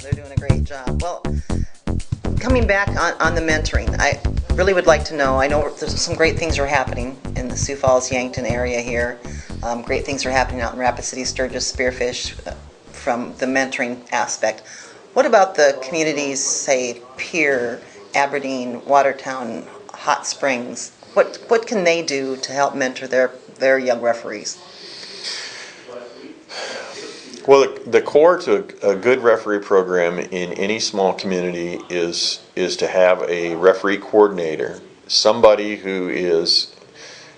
they're doing a great job. Well, coming back on the mentoring, I really would like to know, I know there's some great things are happening in the Sioux Falls, Yankton area here. Great things are happening out in Rapid City, Sturgis, Spearfish, from the mentoring aspect. What about the communities, say, Pierre, Aberdeen, Watertown, Hot Springs? What can they do to help mentor their young referees? Well, the core to a good referee program in any small community is to have a referee coordinator, somebody who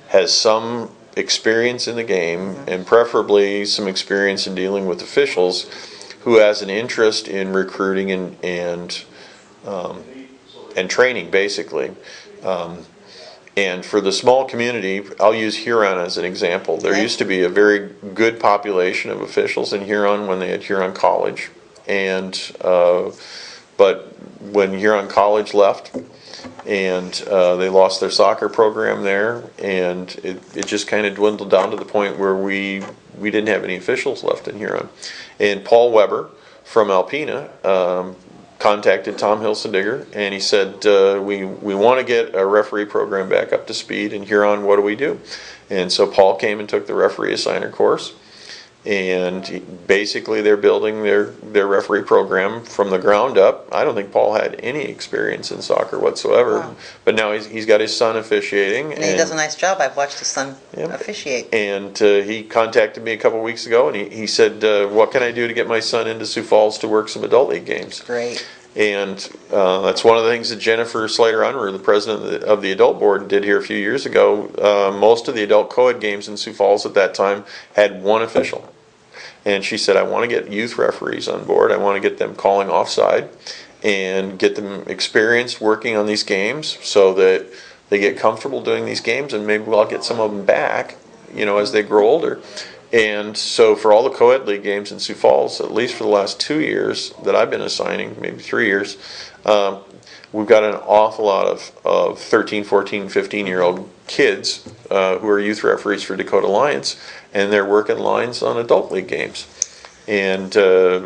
has some experience in the game, and preferably some experience in dealing with officials, who has an interest in recruiting and training, basically. And for the small community, I'll use Huron as an example. There used to be a very good population of officials in Huron when they had Huron College, but when Huron College left, and they lost their soccer program there, and it just kind of dwindled down to the point where we didn't have any officials left in Huron. And Paul Weber from Alpena contacted Tom Hilsendigger, and he said, we want to get a referee program back up to speed in Huron. What do we do? And so Paul came and took the referee assigner course, and basically they're building their referee program from the ground up. I don't think Paul had any experience in soccer whatsoever. Wow. But now he's got his son officiating, and he does a nice job. I've watched his son officiate. And he contacted me a couple weeks ago, and he said, what can I do to get my son into Sioux Falls to work some adult league games? Great. And that's one of the things that Jennifer Slater-Unruh, the president of the adult board, did here a few years ago. Most of the adult co-ed games in Sioux Falls at that time had one official. And she said, I want to get youth referees on board. I want to get them calling offside and get them experienced working on these games so that they get comfortable doing these games, and maybe I'll get some of them back, as they grow older. And so for all the co-ed league games in Sioux Falls, at least for the last 2 years that I've been assigning, maybe 3 years, we've got an awful lot of 13, 14, 15-year-old kids who are youth referees for Dakota Lions, and they're working lines on adult league games. And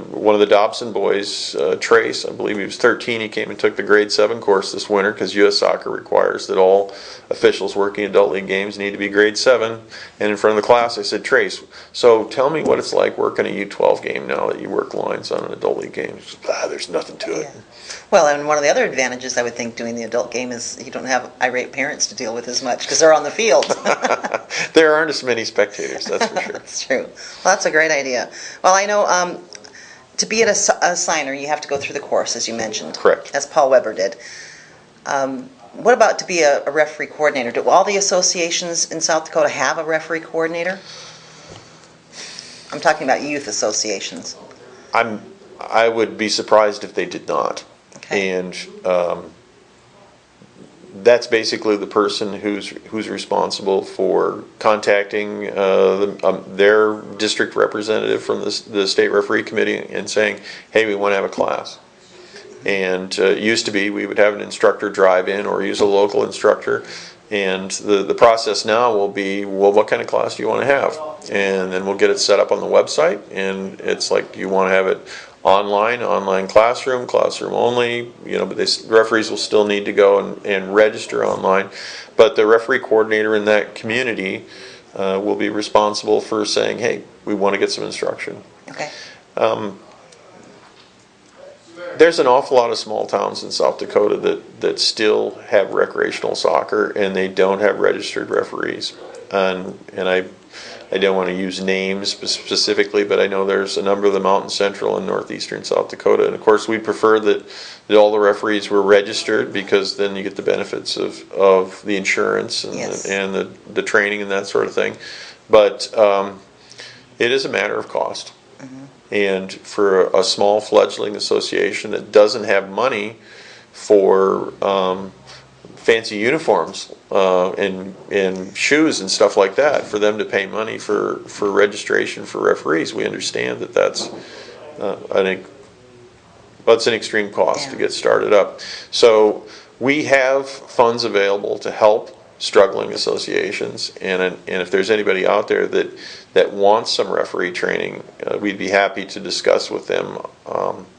one of the Dobson boys, Trace, I believe he was 13, he came and took the grade 7 course this winter because U.S. Soccer requires that all officials working adult league games need to be grade 7. And in front of the class I said, Trace, so tell me what it's like working a U12 game now that you work lines on an adult league game. He said, there's nothing to it. Yeah. Well, and one of the other advantages I would think doing the adult game is you don't have irate parents to deal with as much because they're on the field. There aren't as many spectators, that's for sure. That's true. Well, that's a great idea. Well, I know to be a signer, you have to go through the course, as you mentioned. Correct. As Paul Weber did. What about to be a referee coordinator? Do all the associations in South Dakota have a referee coordinator? I'm talking about youth associations. I would be surprised if they did not. Okay. And that's basically the person who's responsible for contacting their district representative from the state referee committee and saying, hey, we want to have a class. And it used to be we would have an instructor drive in or use a local instructor, and the process now will be, well, what kind of class do you want to have? And then we'll get it set up on the website, and it's like, do you want to have it online classroom only, but the referees will still need to go and register online. But the referee coordinator in that community will be responsible for saying, hey, we want to get some instruction. Okay. There's an awful lot of small towns in South Dakota that still have recreational soccer, and they don't have registered referees. And I don't want to use names specifically, but I know there's a number of them out in central and northeastern South Dakota. And of course, we prefer that all the referees were registered, because then you get the benefits of the insurance and, yes, and the training and that sort of thing. But it is a matter of cost. Mm-hmm. And for a small fledgling association that doesn't have money for fancy uniforms and shoes and stuff like that, for them to pay money for registration for referees, we understand that that's an extreme cost to get started up. So we have funds available to help struggling associations, and if there's anybody out there that wants some referee training, we'd be happy to discuss with them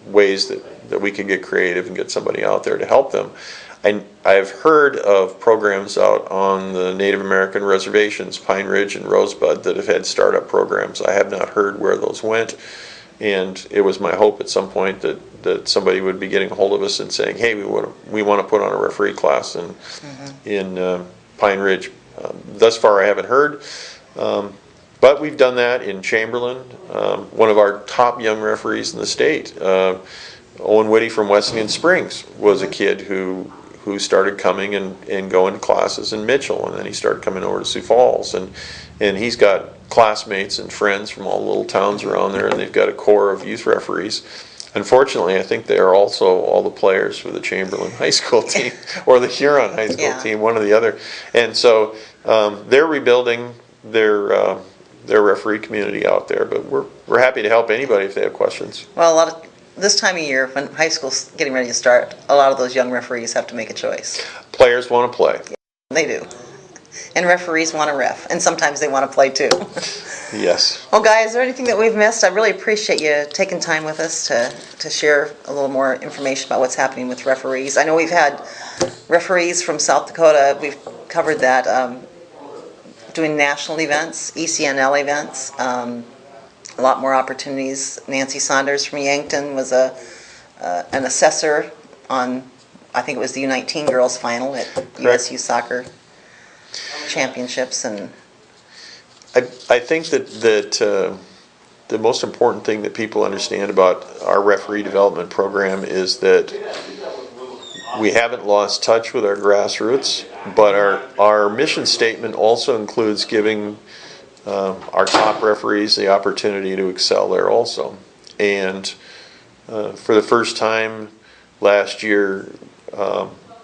ways that we can get creative and get somebody out there to help them. I've heard of programs out on the Native American reservations, Pine Ridge and Rosebud, that have had startup programs. I have not heard where those went, and it was my hope at some point that somebody would be getting a hold of us and saying, hey, we want to put on a referee class in Pine Ridge. Thus far I haven't heard, but we've done that in Chamberlain. One of our top young referees in the state, Owen Whitty from Wesleyan Springs, was a kid who started coming and going to classes in Mitchell, and then he started coming over to Sioux Falls, and he's got classmates and friends from all the little towns around there, and they've got a core of youth referees. Unfortunately, I think they are also all the players for the Chamberlain High School team or the Huron High School team, one or the other. And so they're rebuilding their referee community out there. But we're happy to help anybody if they have questions. Well, this time of year, when high school's getting ready to start, a lot of those young referees have to make a choice. Players want to play. Yeah, they do. And referees want to ref, and sometimes they want to play too. Yes. Well, guys, is there anything that we've missed? I really appreciate you taking time with us to share a little more information about what's happening with referees. I know we've had referees from South Dakota. We've covered that, doing national events, ECNL events, a lot more opportunities. Nancy Saunders from Yankton was an assessor on, I think it was the U19 girls final at USU Soccer Championships. And I think that the most important thing that people understand about our referee development program is that we haven't lost touch with our grassroots, but our mission statement also includes giving our top referees the opportunity to excel there also. And for the first time last year,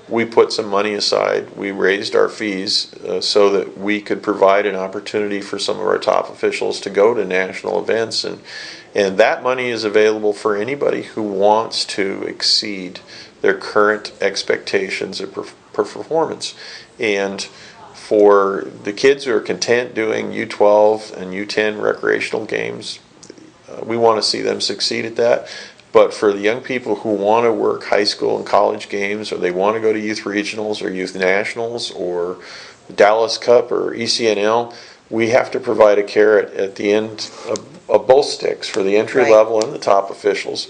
we put some money aside. We raised our fees so that we could provide an opportunity for some of our top officials to go to national events, and that money is available for anybody who wants to exceed their current expectations of performance. And for the kids who are content doing U12 and U10 recreational games, we want to see them succeed at that. But for the young people who want to work high school and college games, or they want to go to youth regionals or youth nationals or Dallas Cup or ECNL, we have to provide a carrot at the end of both sticks for the entry level and the top officials.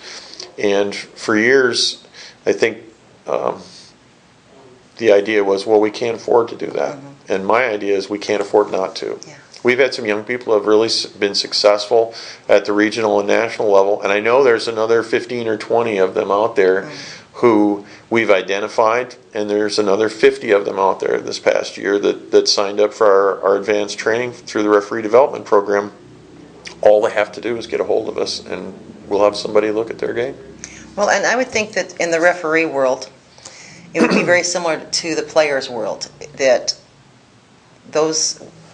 And for years, I think the idea was, well, we can't afford to do that. Mm-hmm. And my idea is we can't afford not to. Yeah. We've had some young people who have really been successful at the regional and national level, and I know there's another 15 or 20 of them out there who we've identified, and there's another 50 of them out there this past year that signed up for our advanced training through the referee development program. All they have to do is get a hold of us, and we'll have somebody look at their game. Well, and I would think that in the referee world, it would be very similar to the players' world, that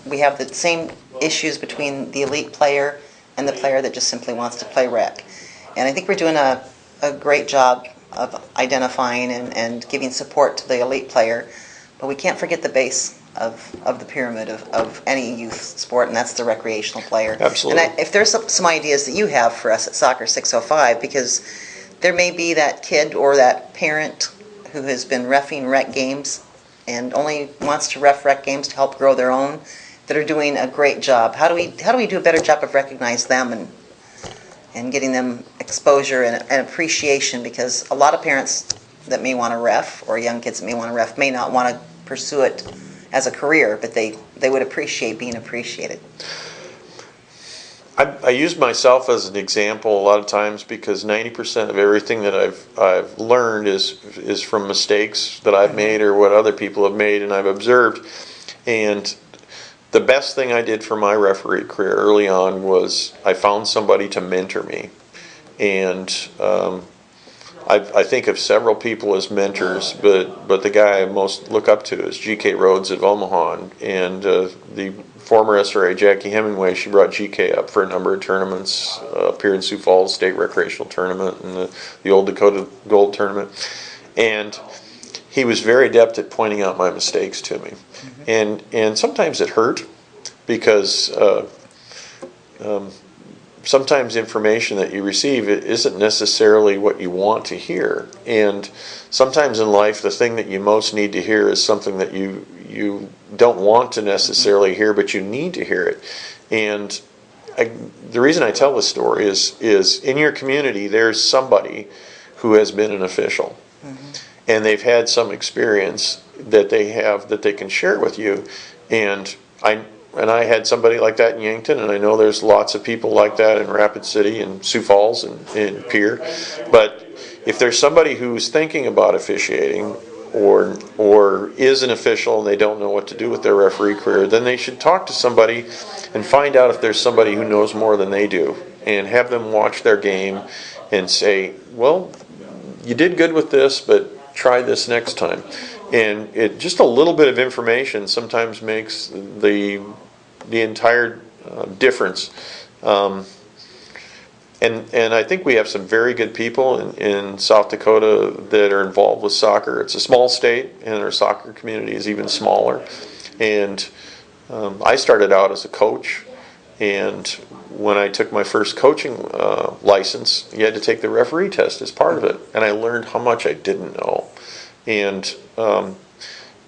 we have the same issues between the elite player and the player that just simply wants to play rec. And I think we're doing a great job of identifying and giving support to the elite player, but we can't forget the base of the pyramid of any youth sport, and that's the recreational player. Absolutely. And if there's some ideas that you have for us at Soccer 605, because there may be that kid or that parent who has been reffing rec games and only wants to ref rec games to help grow their own, that are doing a great job. How do we do a better job of recognizing them and getting them exposure and appreciation? Because a lot of parents that may want to ref, or young kids that may want to ref, may not want to pursue it as a career, but they would appreciate being appreciated. I use myself as an example a lot of times because 90% of everything that I've learned is from mistakes that I've made or what other people have made and I've observed. And the best thing I did for my referee career early on was I found somebody to mentor me. And I think of several people as mentors, but the guy I most look up to is G.K. Rhodes of Omaha. And the former SRA, Jackie Hemingway, she brought G.K. up for a number of tournaments, up here in Sioux Falls State Recreational Tournament and the old Dakota Gold Tournament. And he was very adept at pointing out my mistakes to me. And sometimes it hurt because sometimes information that you receive isn't necessarily what you want to hear. And sometimes in life, the thing that you most need to hear is something that you don't want to necessarily hear, but you need to hear it. And the reason I tell this story is in your community, there's somebody who has been an official. And they've had some experience that they have that they can share with you. And I had somebody like that in Yankton, and I know there's lots of people like that in Rapid City and Sioux Falls and Pierre. But if there's somebody who's thinking about officiating or is an official and they don't know what to do with their referee career, then they should talk to somebody and find out if there's somebody who knows more than they do, and have them watch their game and say, well, you did good with this, but try this next time. And just a little bit of information sometimes makes the entire difference. And I think we have some very good people in South Dakota that are involved with soccer. It's a small state, and our soccer community is even smaller. And I started out as a coach, and when I took my first coaching license, you had to take the referee test as part of it. And I learned how much I didn't know. And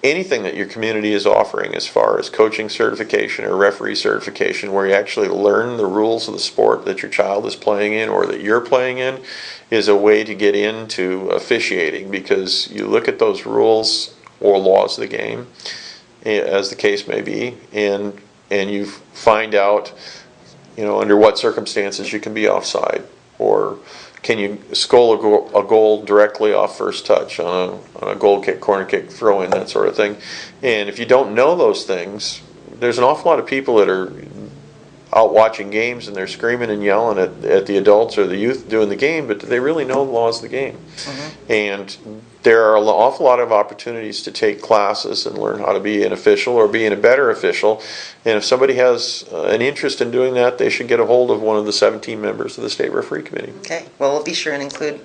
anything that your community is offering as far as coaching certification or referee certification, where you actually learn the rules of the sport that your child is playing in or that you're playing in, is a way to get into officiating, because you look at those rules or laws of the game, as the case may be, and you find out, under what circumstances you can be offside, or can you score a goal directly off first touch on a goal kick, corner kick, throw in, that sort of thing. And if you don't know those things, there's an awful lot of people that are out watching games and they're screaming and yelling at the adults or the youth doing the game, but do they really know the laws of the game? And there are an awful lot of opportunities to take classes and learn how to be an official or being a better official. And if somebody has an interest in doing that, they should get a hold of one of the 17 members of the State Referee Committee. Okay, well, we'll be sure and include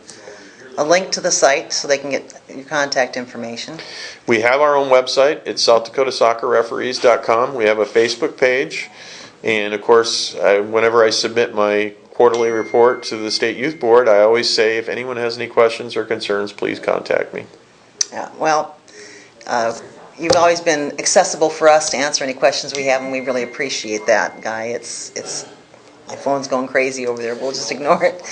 a link to the site so they can get your contact information. We have our own website. It's SouthDakotaSoccerReferees.com. We have a Facebook page. And of course, whenever I submit my quarterly report to the State Youth Board, I always say, if anyone has any questions or concerns, please contact me. Yeah, well, you've always been accessible for us to answer any questions we have, and we really appreciate that, Guy. It's my phone's going crazy over there. We'll just ignore it.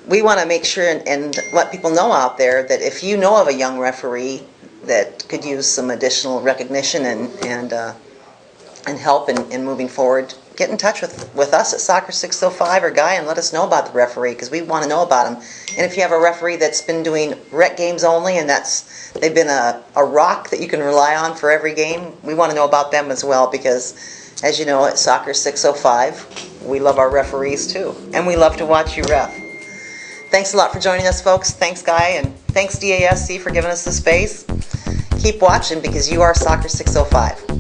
We want to make sure and let people know out there that if you know of a young referee that could use some additional recognition and help in moving forward, get in touch with us at Soccer 605 or Guy and let us know about the referee, because we want to know about him. And if you have a referee that's been doing rec games only and they've been a rock that you can rely on for every game, we want to know about them as well, because as you know, at Soccer 605 we love our referees too, and we love to watch you ref. Thanks a lot for joining us, folks. Thanks, Guy, and thanks DASC for giving us the space. Keep watching, because you are Soccer 605.